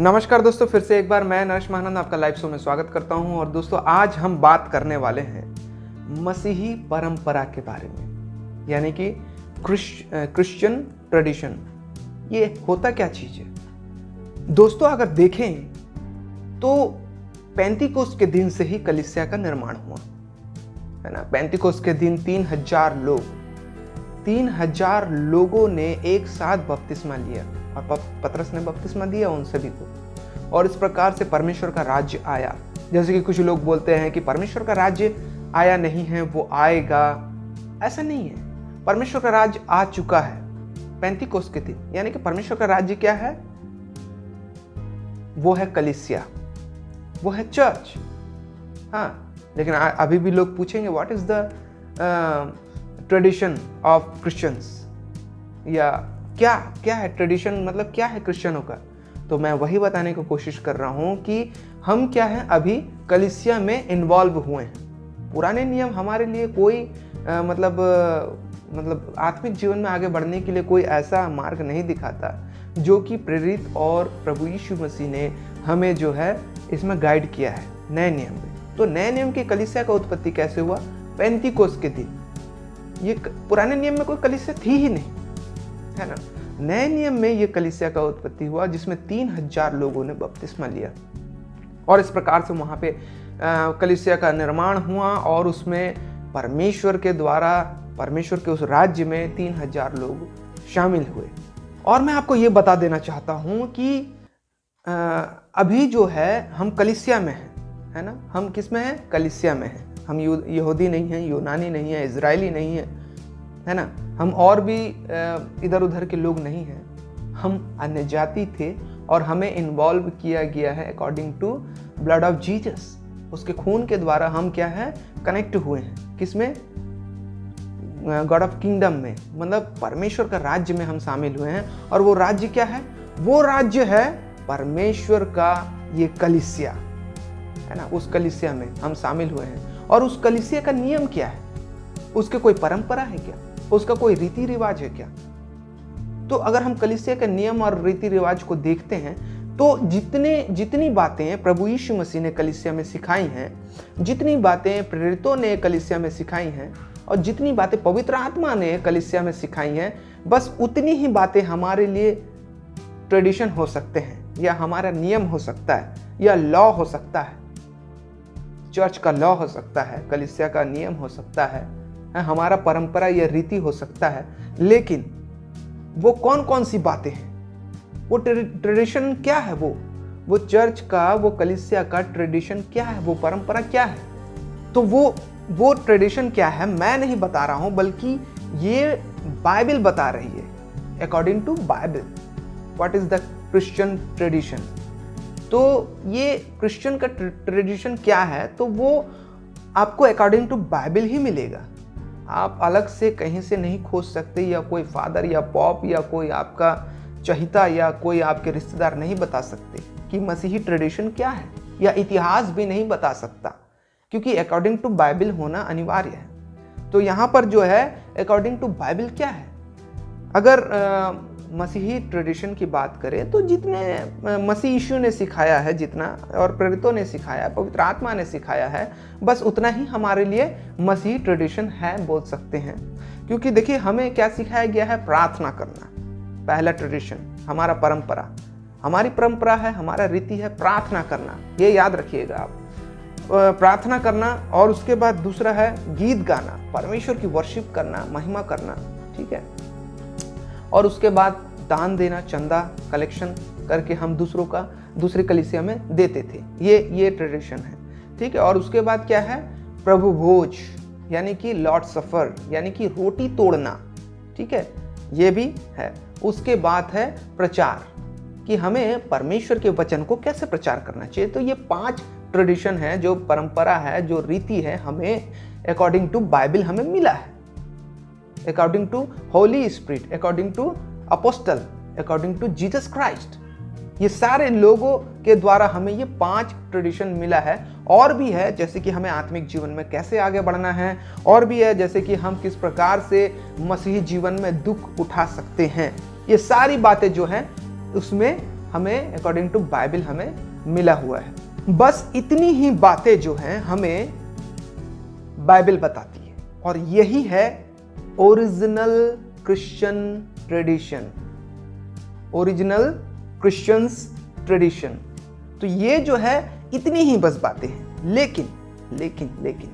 नमस्कार दोस्तों, फिर से एक बार मैं नरेश महानंद आपका लाइव शो में स्वागत करता हूं। और दोस्तों, आज हम बात करने वाले हैं मसीही परंपरा के बारे में, यानी कि क्रिश्चियन ट्रेडिशन। ये होता क्या चीज है दोस्तों? अगर देखें तो पेंतीकोस्त के दिन से ही कलीसिया का निर्माण हुआ है ना। पेंतीकोस्त के दिन 3,000 लोगों ने एक साथ बपतिस्मा लिया और पतरस ने बपतिस्मा दिया उन सभी को। और इस प्रकार से परमेश्वर का राज्य आया। जैसे कि कुछ लोग बोलते हैं कि परमेश्वर का राज्य आया नहीं है, वो आएगा। ऐसा नहीं है, परमेश्वर का राज्य आ चुका है पेंतीकोस्त के दिन। यानी कि परमेश्वर का राज्य क्या है? वो है कलीसिया, वो है चर्च। हाँ, लेकिन अभी भी लोग पूछेंगे what is the tradition of Christians, या क्या है ट्रेडिशन, मतलब क्या है क्रिश्चियनों का। तो मैं वही बताने की कोशिश कर रहा हूं कि हम क्या है, अभी कलीसिया में इन्वॉल्व हुए हैं। पुराने नियम हमारे लिए कोई मतलब आत्मिक जीवन में आगे बढ़ने के लिए कोई ऐसा मार्ग नहीं दिखाता जो कि प्रेरित और प्रभु यीशु मसीह ने हमें जो है इसमें गाइड किया है नए नियम में। तो नए नियम की कलीसिया का उत्पत्ति कैसे हुआ? पेंतीकोस्त के दिन। ये पुराने नियम में कोई कलीसिया थी ही नहीं, है ना। नए नियम में ये कलीसिया का उत्पत्ति हुआ जिसमें 3,000 लोगों ने बपतिस्मा लिया। और इस प्रकार से वहां पे कलीसिया का निर्माण हुआ और उसमें परमेश्वर के द्वारा, परमेश्वर के उस राज्य में 3,000 लोग शामिल हुए। और मैं आपको ये बता देना चाहता हूं कि अभी जो है हम कलीसिया में हैं, है ना। हम किस में हैं? कलीसिया में हैं। हम यहूदी नहीं हैं, यूनानी नहीं है, इजरायली नहीं है ना। हम और भी इधर उधर के लोग नहीं हैं। हम अन्य जाति थे और हमें इन्वॉल्व किया गया है according to blood of Jesus. उसके खून के द्वारा हम क्या है, कनेक्ट हुए हैं। किसमें? गॉड ऑफ किंगडम में, मतलब परमेश्वर का राज्य में हम शामिल हुए हैं। और वो राज्य क्या है? वो राज्य है परमेश्वर का ये कलीसिया, है ना। उस कलीसिया में हम शामिल हुए हैं। और उस कलीसिया का नियम क्या है? उसके कोई परंपरा है क्या? उसका कोई रीति रिवाज है क्या? तो अगर हम कलीसिया के नियम और रीति रिवाज को देखते हैं तो जितनी बातें प्रभु यीशु मसीह ने कलीसिया में सिखाई हैं, जितनी बातें प्रेरितों ने कलीसिया में सिखाई हैं, और जितनी बातें पवित्र आत्मा ने कलीसिया में सिखाई हैं, बस उतनी ही बातें हमारे लिए ट्रेडिशन हो सकते हैं, या हमारा नियम हो सकता है, या लॉ हो सकता है। चर्च का लॉ हो सकता है, कलीसिया का नियम हो सकता है, हमारा परंपरा या रीति हो सकता है। लेकिन वो कौन कौन सी बातें हैं? वो ट्रेडिशन क्या है? वो चर्च का, वो कलीसिया का ट्रेडिशन क्या है? वो परंपरा क्या है? तो वो ट्रेडिशन क्या है मैं नहीं बता रहा हूं, बल्कि ये बाइबल बता रही है। According to Bible, what is the Christian tradition. तो ये क्रिश्चियन का ट्रेडिशन क्या है, तो वो आपको अकॉर्डिंग टू बाइबल ही मिलेगा। आप अलग से कहीं से नहीं खोज सकते, या कोई फादर या पॉप या कोई आपका चहिता या कोई आपके रिश्तेदार नहीं बता सकते कि मसीही ट्रेडिशन क्या है, या इतिहास भी नहीं बता सकता, क्योंकि अकॉर्डिंग टू बाइबल होना अनिवार्य है। तो यहाँ पर जो है अकॉर्डिंग टू बाइबल क्या है? अगर मसीही ट्रेडिशन की बात करें तो जितने मसीह यीशु ने सिखाया है, जितना और प्रेरितों ने सिखाया, पवित्र आत्मा ने सिखाया है, बस उतना ही हमारे लिए मसीही ट्रेडिशन है, बोल सकते हैं। क्योंकि देखिए, हमें क्या सिखाया गया है? प्रार्थना करना। पहला ट्रेडिशन, हमारा परंपरा, हमारी परंपरा है, हमारा रीति है प्रार्थना करना। ये याद रखिएगा आप, प्रार्थना करना। और उसके बाद दूसरा है गीत गाना, परमेश्वर की वर्शिप करना, महिमा करना, ठीक है। और उसके बाद दान देना, चंदा कलेक्शन करके हम दूसरे कलीसिया में देते थे। ये ट्रेडिशन है, ठीक है। और उसके बाद क्या है? प्रभु भोज, यानी कि लॉर्ड सफर, यानी कि रोटी तोड़ना, ठीक है, ये भी है। उसके बाद है प्रचार, कि हमें परमेश्वर के वचन को कैसे प्रचार करना चाहिए। तो ये 5 ट्रेडिशन है, जो परंपरा है, जो रीति है, हमें अकॉर्डिंग टू बाइबल हमें मिला है। According to Holy Spirit, according to apostle, according to Jesus Christ, ये सारे लोगों के द्वारा हमें ये 5 ट्रेडिशन मिला है। और भी है, जैसे कि हमें आत्मिक जीवन में कैसे आगे बढ़ना है, और भी है जैसे कि हम किस प्रकार से मसीही जीवन में दुख उठा सकते हैं। ये सारी बातें जो हैं उसमें हमें अकॉर्डिंग टू बाइबल हमें मिला हुआ है। बस इतनी ही बातें जो हैं हमें बाइबल बताती है, और यही है original Christian tradition, original Christians tradition. तो ये जो है इतनी ही बस बातें हैं। लेकिन लेकिन लेकिन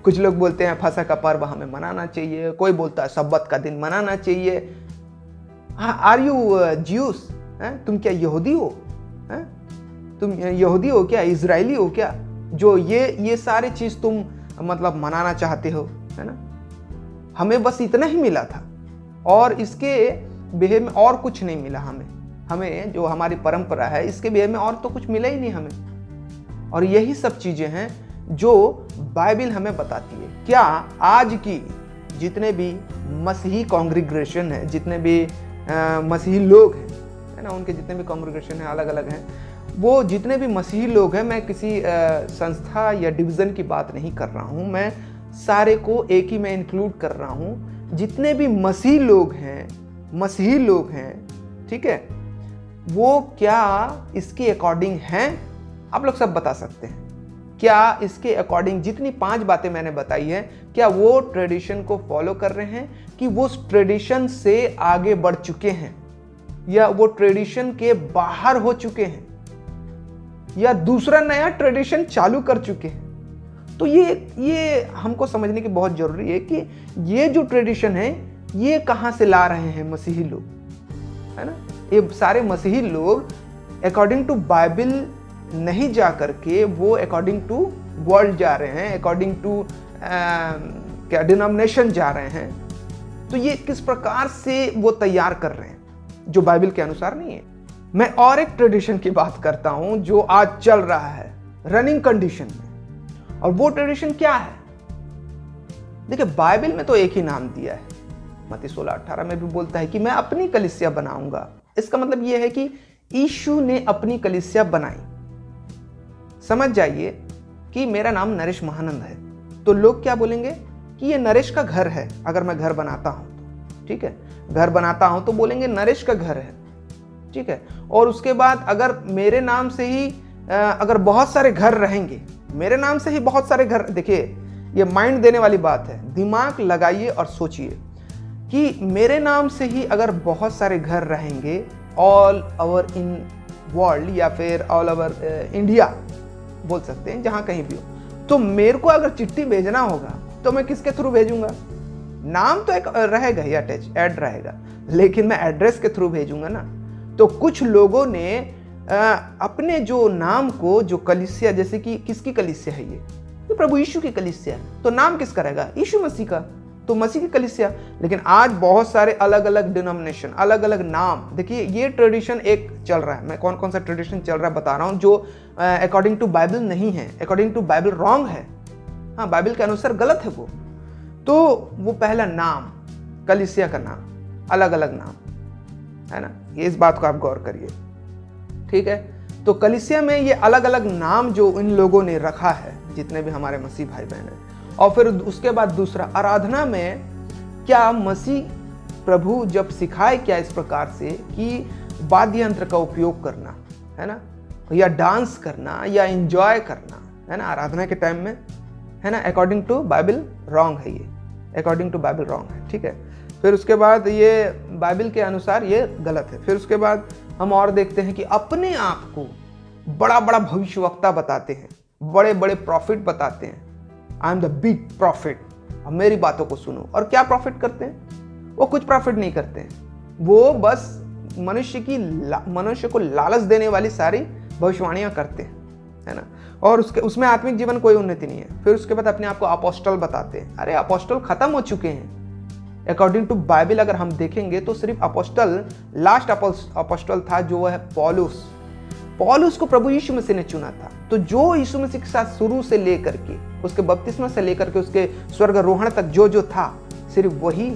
कुछ लोग बोलते हैं फसह का पर्व हमें मनाना चाहिए, कोई बोलता है सब्बत का दिन मनाना चाहिए। Are you Jews? तुम क्या यहूदी हो? तुम यहूदी हो क्या, इजरायली हो क्या, जो ये सारे चीज तुम मतलब मनाना चाहते हो, है ना? हमें बस इतना ही मिला था, और इसके बिहेव में और कुछ नहीं मिला हमें जो हमारी परंपरा है इसके बिहेव में और तो कुछ मिला ही नहीं हमें। और यही सब चीजें हैं जो बाइबल हमें बताती है। क्या आज की जितने भी मसीही कांग्रीग्रेशन है, जितने भी मसीही लोग हैं, है ना, उनके जितने भी कांग्रीग्रेशन है अलग अलग हैं, वो जितने भी मसीही लोग हैं, मैं किसी संस्था या डिवीज़न की बात नहीं कर रहा हूँ, मैं सारे को एक ही में इंक्लूड कर रहा हूँ। जितने भी मसीही लोग हैं, ठीक है, वो क्या इसके अकॉर्डिंग हैं? आप लोग सब बता सकते हैं। क्या इसके अकॉर्डिंग जितनी 5 बातें मैंने बताई है, क्या वो ट्रेडिशन को फॉलो कर रहे हैं, कि वो ट्रेडिशन से आगे बढ़ चुके हैं, या वो ट्रेडिशन के बाहर हो चुके हैं, या दूसरा नया ट्रेडिशन चालू कर चुके हैं? तो ये हमको समझने की बहुत जरूरी है कि ये जो ट्रेडिशन है ये कहां से ला रहे हैं मसीही लोग, है ना? ये सारे मसीही लोग अकॉर्डिंग टू बाइबल नहीं जा करके वो अकॉर्डिंग टू वर्ल्ड जा रहे हैं, अकॉर्डिंग टू क्या डिनोमिनेशन जा रहे हैं। तो ये किस प्रकार से वो तैयार कर रहे हैं जो बाइबल के अनुसार नहीं है। मैं और एक ट्रेडिशन की बात करता हूं जो आज चल रहा है रनिंग कंडीशन में, और वो ट्रेडिशन क्या है? देखिए, बाइबल में तो एक ही नाम दिया है, मत्ती 16:18 में भी बोलता है कि मैं अपनी कलीसिया बनाऊंगा। इसका मतलब यह है कि यीशु ने अपनी कलीसिया बनाई। समझ जाइए कि मेरा नाम नरेश महानंद है, तो लोग क्या बोलेंगे कि ये नरेश का घर है। अगर मैं घर बनाता हूं तो ठीक है, घर बनाता हूं तो बोलेंगे नरेश का घर है, ठीक है। और उसके बाद अगर मेरे नाम से ही अगर बहुत सारे घर रहेंगे, मेरे नाम से ही बहुत सारे घर, देखिए ये माइंड देने वाली बात है, दिमाग लगाइए और सोचिए कि मेरे नाम से ही अगर बहुत सारे घर रहेंगे ऑल ओवर इन वर्ल्ड, या फिर ऑल ओवर इंडिया बोल सकते हैं, जहां कहीं भी हो, तो मेरे को अगर चिट्ठी भेजना होगा तो मैं किसके थ्रू भेजूंगा? नाम तो एक रहेगा ही अटैच, ऐड रहेगा, लेकिन मैं एड्रेस के थ्रू भेजूंगा ना। तो कुछ लोगों ने अपने जो नाम को, जो कलीसिया, जैसे कि किसकी कलीसिया है ये प्रभु यीशु की कलीसिया है, तो नाम किसका रहेगा? यीशु मसीह का, तो मसीह की कलीसिया। लेकिन आज बहुत सारे अलग अलग डिनोमिनेशन, अलग अलग नाम। देखिए ये ट्रेडिशन एक चल रहा है, मैं कौन कौन सा ट्रेडिशन चल रहा है बता रहा हूँ, जो अकॉर्डिंग टू बाइबल नहीं है, अकॉर्डिंग टू बाइबल रॉन्ग है, हाँ बाइबल के अनुसार गलत है वो। तो वो पहला नाम, कलीसिया का नाम, अलग अलग नाम है ना, ये इस बात को आप गौर करिए, ठीक है। तो कलीसिया में ये अलग अलग नाम जो इन लोगों ने रखा है, जितने भी हमारे मसीह भाई बहन हैं। और फिर उसके बाद दूसरा, आराधना में क्या मसीह प्रभु जब सिखाए क्या इस प्रकार से कि वाद्य यंत्र का उपयोग करना, है ना, या डांस करना या एंजॉय करना, है ना, आराधना के टाइम में, है ना, अकॉर्डिंग टू बाइबल रॉन्ग है, ये अकॉर्डिंग टू बाइबल रॉन्ग है, ठीक है। फिर उसके बाद ये बाइबल के अनुसार ये गलत है। फिर उसके बाद हम और देखते हैं कि अपने आप को बड़ा बड़ा भविष्यवक्ता बताते हैं, बड़े बड़े प्रॉफिट बताते हैं, I am the big profit, अब मेरी बातों को सुनो। और क्या प्रॉफिट करते हैं? वो कुछ प्रॉफिट नहीं करते हैं, वो बस मनुष्य को लालच देने वाली सारी भविष्यवाणियां करते हैं, है ना। और उसमें आत्मिक जीवन कोई उन्नति नहीं है। फिर उसके बाद अपने आप को अपोस्टल बताते हैं। अरे अपोस्टल खत्म हो चुके हैं अकॉर्डिंग टू बाइबल। अगर हम देखेंगे तो सिर्फ अपोस्टल, लास्ट अपोस्टल था जो है पौलुस को प्रभु यीशु मसीह ने चुना था। तो जो यीशु मसीह के साथ शुरू से लेकर के, उसके बपतिस्मा से लेकर के उसके स्वर्गारोहण तक जो था, सिर्फ वही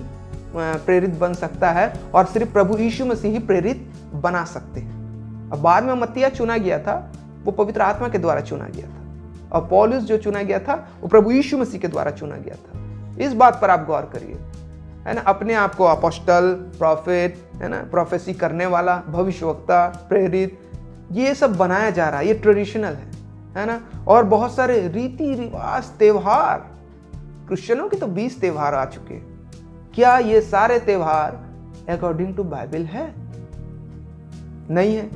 प्रेरित बन सकता है, और सिर्फ प्रभु यीशु मसीह ही प्रेरित बना सकते हैं। अब बाद में मत्तिया चुना गया था, वो पवित्र आत्मा के द्वारा चुना गया था, और पौलुस जो चुना गया था वो प्रभु यीशु मसीह के द्वारा चुना गया था। इस बात पर आप गौर करिए, है ना, अपने आप को अपोस्टल, प्रॉफिट, है ना, प्रोफेसी करने वाला, भविष्यवक्ता, प्रेरित, ये सब बनाया जा रहा है, ये ट्रेडिशनल है ना। और बहुत सारे रीति रिवाज, त्योहार, क्रिश्चियनों के तो 20 त्योहार आ चुके हैं। क्या ये सारे त्योहार अकॉर्डिंग टू बाइबल है? नहीं है।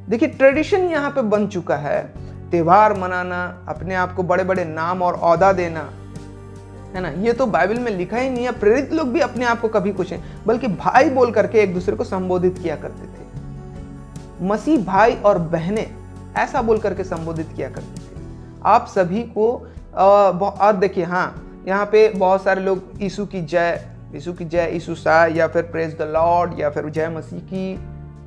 देखिए, ट्रेडिशन यहां पे बन चुका है, त्योहार मनाना, अपने आप को बड़े बड़े नाम और औहदा देना, है ना, ये तो बाइबल में लिखा ही नहीं है। प्रेरित लोग भी अपने आप को कभी कुछ नहीं, बल्कि भाई बोल करके एक दूसरे को संबोधित किया करते थे। मसीह भाई और बहनें ऐसा बोल करके संबोधित किया करते थे आप सभी को। और देखिए, हाँ, यहाँ पे बहुत सारे लोग यीशु की जय, यीशु की जय, यीशु सा, या फिर प्रेज द लॉर्ड, या फिर जय मसीह की,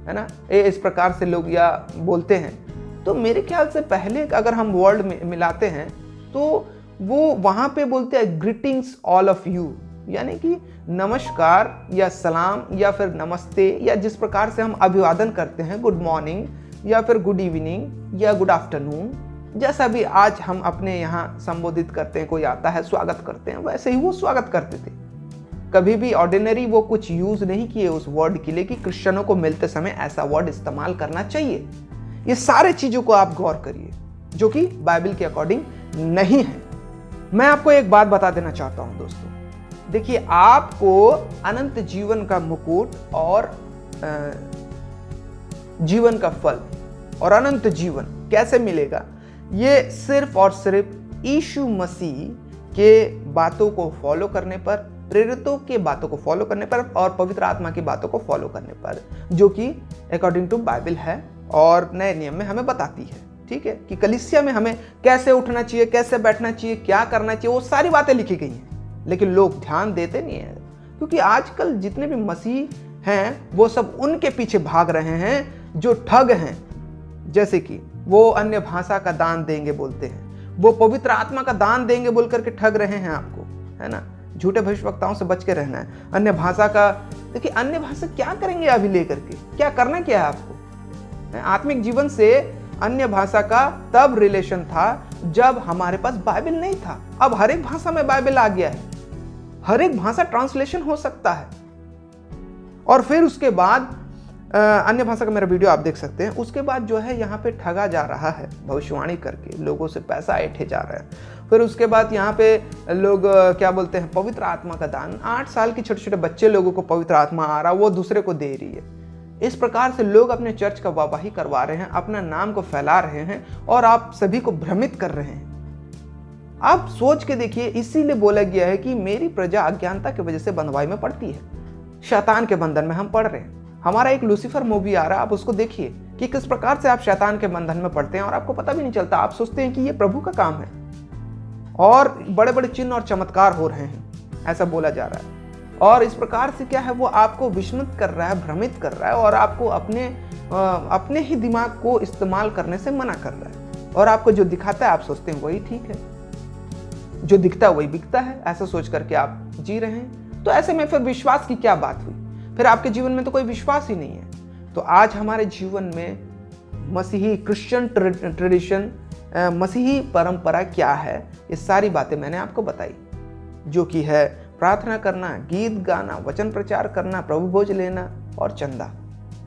है ना, इस प्रकार से लोग या बोलते हैं। तो मेरे ख्याल से पहले अगर हम वर्ड मिलाते हैं तो वो वहां पे बोलते हैं ग्रीटिंग्स ऑल ऑफ यू, यानी कि नमस्कार या सलाम या फिर नमस्ते, या जिस प्रकार से हम अभिवादन करते हैं, गुड मॉर्निंग या फिर गुड इवनिंग या गुड आफ्टरनून, जैसा भी आज हम अपने यहाँ संबोधित करते हैं, कोई आता है स्वागत करते हैं, वैसे ही वो स्वागत करते थे। कभी भी ऑर्डिनरी वो कुछ यूज नहीं किए उस वर्ड के लिए कि क्रिश्चियनों को मिलते समय ऐसा वर्ड इस्तेमाल करना चाहिए। ये सारे चीजों को आप गौर करिए जो कि बाइबल के अकॉर्डिंग नहीं है। मैं आपको एक बात बता देना चाहता हूं दोस्तों, देखिए, आपको अनंत जीवन का मुकुट और जीवन का फल और अनंत जीवन कैसे मिलेगा? ये सिर्फ और सिर्फ यीशु मसीह के बातों को फॉलो करने पर, प्रेरितों के बातों को फॉलो करने पर और पवित्र आत्मा की बातों को फॉलो करने पर, जो कि अकॉर्डिंग टू बाइबल है और नए नियम में हमें बताती है। ठीक है, कि कलीसिया में हमें कैसे उठना चाहिए, कैसे बैठना चाहिए, क्या करना चाहिए, वो सारी बातें लिखी गई हैं। लेकिन लोग ध्यान देते नहीं है, क्योंकि आजकल जितने भी मसीह हैं वो सब उनके पीछे भाग रहे हैं जो ठग हैं। जैसे कि वो अन्य भाषा का दान देंगे बोलते हैं, वो पवित्र आत्मा का दान देंगे बोल करके ठग रहे हैं आपको, है ना। झूठे भविष्यवक्ताओं से बच के रहना है। अन्य भाषा का, देखिए, अन्य भाषा क्या करेंगे अभी लेकर के, क्या करना क्या है आपको? आत्मिक जीवन से अन्य भाषा का तब रिलेशन था जब हमारे पास बाइबल नहीं था। अब हर एक भाषा में बाइबल आ गया है, हर एक भाषा ट्रांसलेशन हो सकता है। और फिर उसके बाद अन्य भाषा का मेरा वीडियो आप देख सकते हैं। उसके बाद जो है यहाँ पे ठगा जा रहा है, भविष्यवाणी करके लोगों से पैसा ऐंठे जा रहा है। फिर उसके बाद यहाँ पे लोग क्या बोलते हैं, पवित्र आत्मा का दान, 8 साल के छोटे छोटे बच्चे लोगों को पवित्र आत्मा आ रहा, वो दूसरे को दे रही है। इस प्रकार से लोग अपने चर्च का वाहवाही करवा रहे हैं, अपना नाम को फैला रहे हैं और आप सभी को भ्रमित कर रहे हैं। आप सोच के देखिए, इसीलिए बोला गया है कि मेरी प्रजा अज्ञानता की वजह से बंधुआई में पड़ती है, शैतान के बंधन में हम पड़ रहे हैं। हमारा एक लूसीफर मूवी आ रहा है, आप उसको देखिए कि किस प्रकार से आप शैतान के बंधन में पड़ते हैं और आपको पता भी नहीं चलता। आप सोचते हैं कि ये प्रभु का काम है और बड़े बड़े चिन्ह और चमत्कार हो रहे हैं, ऐसा बोला जा रहा है। और इस प्रकार से क्या है, वो आपको विस्मित कर रहा है, भ्रमित कर रहा है और आपको अपने ही दिमाग को इस्तेमाल करने से मना कर रहा है। और आपको जो दिखाता है आप सोचते हैं वही ठीक है, जो दिखता है वही बिकता है, ऐसा सोच करके आप जी रहे हैं। तो ऐसे में फिर विश्वास की क्या बात हुई? फिर आपके जीवन में तो कोई विश्वास ही नहीं है। तो आज हमारे जीवन में मसीही क्रिश्चियन ट्रेडिशन, मसीही परंपरा क्या है, ये सारी बातें मैंने आपको बताई, जो कि है प्रार्थना करना, गीत गाना, वचन प्रचार करना, प्रभु भोज लेना और चंदा।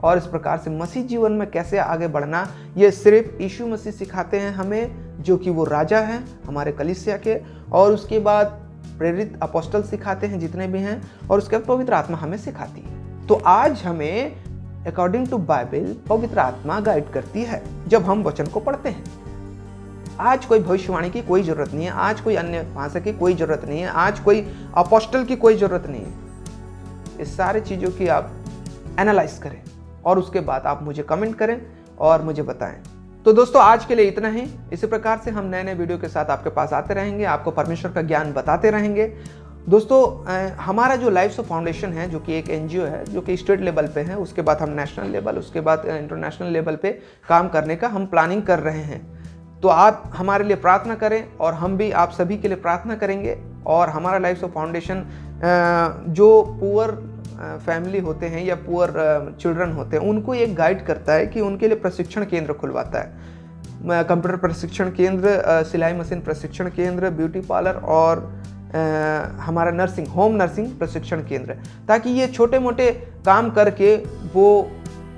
और इस प्रकार से मसीह जीवन में कैसे आगे बढ़ना, ये सिर्फ यीशु मसीह सिखाते हैं हमें, जो कि वो राजा हैं हमारे कलीसिया के। और उसके बाद प्रेरित अपोस्टल सिखाते हैं जितने भी हैं, और उसके बाद पवित्र आत्मा हमें सिखाती है। तो आज हमें अकॉर्डिंग टू बाइबल पवित्र आत्मा गाइड करती है जब हम वचन को पढ़ते हैं। आज कोई भविष्यवाणी की कोई जरूरत नहीं है, आज कोई अन्य भाषा की कोई जरूरत नहीं है, आज कोई अपोस्टल की कोई जरूरत नहीं है। इस सारी चीज़ों की आप एनालाइज करें और उसके बाद आप मुझे कमेंट करें और मुझे बताएं। तो दोस्तों, आज के लिए इतना ही। इसी प्रकार से हम नए नए वीडियो के साथ आपके पास आते रहेंगे, आपको परमेश्वर का ज्ञान बताते रहेंगे। दोस्तों, हमारा जो लाइफ्स ऑफ फाउंडेशन है, जो कि एक एनजीओ है, जो कि स्टेट लेवल पे है, उसके बाद हम नेशनल लेवल, उसके बाद इंटरनेशनल लेवल पे काम करने का हम प्लानिंग कर रहे हैं। तो आप हमारे लिए प्रार्थना करें और हम भी आप सभी के लिए प्रार्थना करेंगे। और हमारा लाइफ्स ऑफ फाउंडेशन जो पुअर फैमिली होते हैं या पुअर चिल्ड्रन होते हैं, उनको एक गाइड करता है कि उनके लिए प्रशिक्षण केंद्र खुलवाता है। कंप्यूटर प्रशिक्षण केंद्र, सिलाई मशीन प्रशिक्षण केंद्र, ब्यूटी पार्लर और हमारा नर्सिंग होम नर्सिंग प्रशिक्षण केंद्र, ताकि ये छोटे मोटे काम करके वो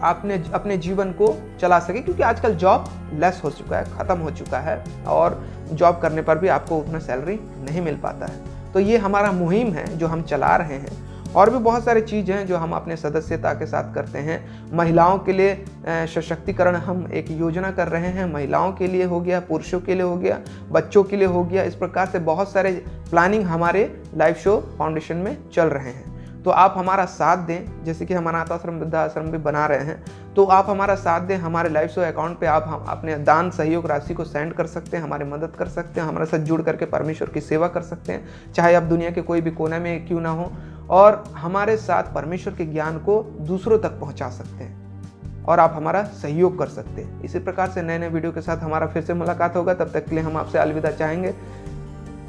अपने जीवन को चला सके, क्योंकि आजकल जॉब लेस हो चुका है, ख़त्म हो चुका है और जॉब करने पर भी आपको उतना सैलरी नहीं मिल पाता है। तो ये हमारा मुहिम है जो हम चला रहे हैं। और भी बहुत सारी चीज़ हैं जो हम अपने सदस्यता के साथ करते हैं। महिलाओं के लिए सशक्तिकरण हम एक योजना कर रहे हैं, महिलाओं के लिए हो गया, पुरुषों के लिए हो गया, बच्चों के लिए हो गया। इस प्रकार से बहुत सारे प्लानिंग हमारे लाइफ शो फाउंडेशन में चल रहे हैं। तो आप हमारा साथ दें, जैसे कि हम अनाथ आश्रम वृद्धाश्रम भी बना रहे हैं, तो आप हमारा साथ दें। हमारे लाइफ शो अकाउंट पे आप हम अपने दान सहयोग राशि को सेंड कर सकते हैं, हमारी मदद कर सकते हैं, हमारे साथ जुड़ करके परमेश्वर की सेवा कर सकते हैं, चाहे आप दुनिया के कोई भी कोने में क्यों ना हो, और हमारे साथ परमेश्वर के ज्ञान को दूसरों तक पहुंचा सकते हैं और आप हमारा सहयोग कर सकते हैं। इसी प्रकार से नए नए वीडियो के साथ हमारा फिर से मुलाकात होगा। तब तक के लिए हम आपसे अलविदा चाहेंगे।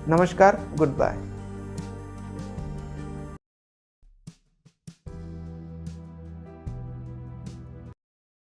नमस्कार, गुड बाय।